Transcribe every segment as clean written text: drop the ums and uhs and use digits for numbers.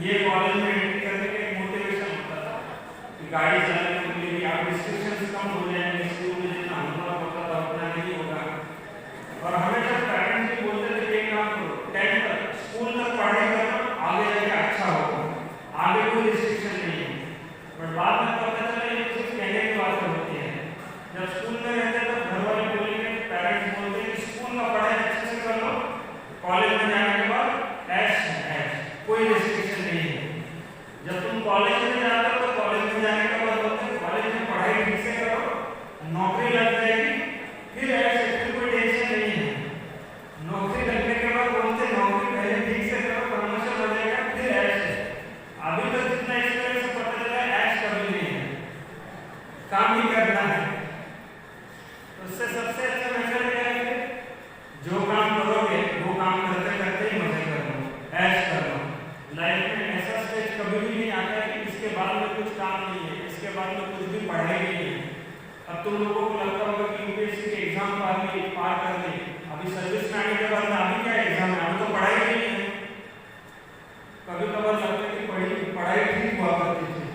ये कॉलेज में एंट्री करने का एक मोटिवेशन होता था कि गाड़ी चलाने के लिए आप रिस्ट्रिक्शंस कम हो जाएंगे, स्कूल में जितना होमवर्क होता था उतना नहीं होगा। और हमेशा पेरेंट्स भी बोलते थे कि काम करो, 10 तक स्कूल तक पढ़ाई करो, आगे जाके अच्छा होगा, आगे कोई रिस्ट्रिक्शन नहीं है। बट बाद में पता चला ये सिर्फ कहने की बात होती है। जब स्कूल में रहते तो घर वाले बोलेंगे, पेरेंट्स बोलते हैं कि स्कूल का पढ़ाई अच्छे से कर लो, कॉलेज में जाने के बाद ऐश कोई रिस्ट्रिक्शन नहीं है। जब तुम कॉलेज में जाते हो तो कॉलेज में जाने के बाद बोलते हैं कॉलेज में पढ़ाई ठीक से करो, नौकरी लग जाएगी, फिर ऐसे फिर कोई टेंशन नहीं है। नौकरी लगने के बाद बोलते हैं नौकरी पहले ठीक से करो, प्रमोशन हो जाएगा, फिर ऐसे। अभी तक जितना एक्सपीरियंस पता चला है ऐश कभी नहीं है, काम ही करना है। तो उससे सबसे अच्छा मेथड क्या है? जो काम करोगे वो काम करते करते ही मजे कर लो, ऐश कर लो। लाइफ में ऐसा स्टेज कभी भी नहीं आता है कि इसके बाद में कुछ काम नहीं है, इसके बाद में कुछ भी पढ़ाई नहीं है। अब तुम लोगों को लगता होगा कि यूपीएससी के एग्जाम पार कर ली, अभी सर्विस में आने के बाद अभी क्या एग्जाम है, अभी तो पढ़ाई नहीं है। कभी कभार लगता है कि पढ़ाई ठीक हुआ करती थी,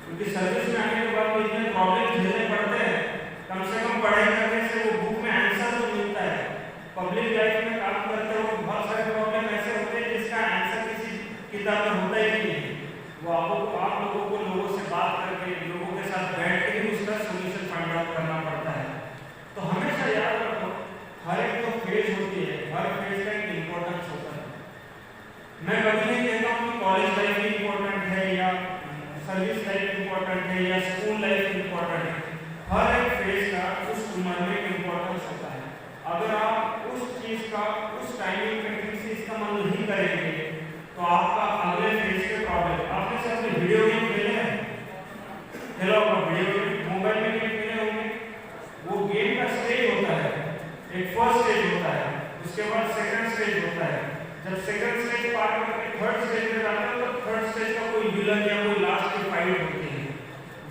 क्योंकि सर्विस में आने के बाद इतने प्रॉब्लम झेलने पड़ते हैं। कम से कम पढ़ाई करने से वो बुक में आंसर तो मिलता है। पब्लिक लाइफ में काम करते हो बहुत सारे प्रॉब्लम ऐसे होते हैं जिसका आंसर किसी किताब में होता ही नहीं है। वो आप लोगों को लोगों से बात करके, लोगों के साथ बैठ के ही उसका सोल्यूशन फाइंड आउट करना पड़ता है। तो हमेशा याद रखो, हर एक जो फेज होती है, हर फेज का एक इम्पोर्टेंस होता है। मैं कभी नहीं कहता हूँ कि कॉलेज लाइफ ही इम्पोर्टेंट है या सर्विस लाइफ इम्पोर्टेंट है या स्कूल लाइफ इम्पोर्टेंट है। हर एक फेज का उस उम्र में इम्पोर्टेंस होता है। अगर आप उस चीज का उस टाइमिंग पे ठीक से इस्तेमाल नहीं करेंगे तो आपका अगले फेज के प्रॉब्लम। आपने से अपने वीडियो गेम खेले हैं? खेला होगा वीडियो गेम, मोबाइल में गेम खेले होंगे। वो गेम का स्टेज होता है, एक फर्स्ट स्टेज होता है, उसके बाद सेकंड स्टेज होता है। जब सेकंड स्टेज पार करके थर्ड स्टेज में जाते हो तो थर्ड स्टेज का कोई विलन या कोई लास्ट की फाइट होती है।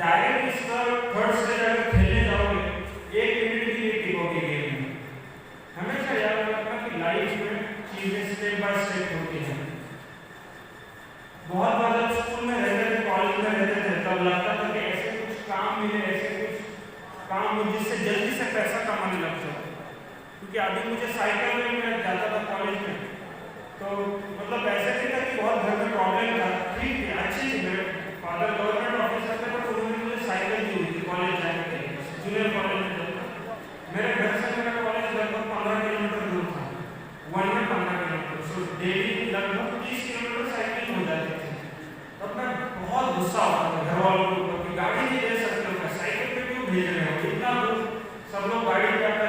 डायरेक्ट इसका थर्ड स्टेज अगर खेलने जाओगे 1 मिनट के लिए टिकोगे गेम में। हमेशा याद रखना कि लाइफ में चीजें स्टेप बाय स्टेप होती हैं। बहुत बार जब स्कूल में रहते थे, कॉलेज में रहते थे, तब लगता था कि ऐसे कुछ काम मिले, ऐसे कुछ काम हो जिससे जल्दी से पैसा कमाने लग जाओ। क्योंकि अभी मुझे साइकिल में मैं जाता था कॉलेज में, तो मतलब ऐसे नहीं था कि बहुत घर में प्रॉब्लम था, ठीक है, अच्छी थी। मेरे फादर गवर्नमेंट ऑफिसर थे, तो उन्होंने मुझे साइकिल दी हुई थी कॉलेज जाने के लिए, जूनियर कॉलेज में जाता। मेरे घर से मेरा कॉलेज लगभग 15 किलोमीटर दूर था, 1 में 15 किलोमीटर, सो डेली लगभग 30 किलोमीटर साइकिल हो जाती थी। तब मैं बहुत गुस्सा होता था घर वालों के ऊपर कि गाड़ी नहीं दे सकते हो, साइकिल पे क्यों भेज रहे हो, इतना दूर सब लोग गाड़ी जाता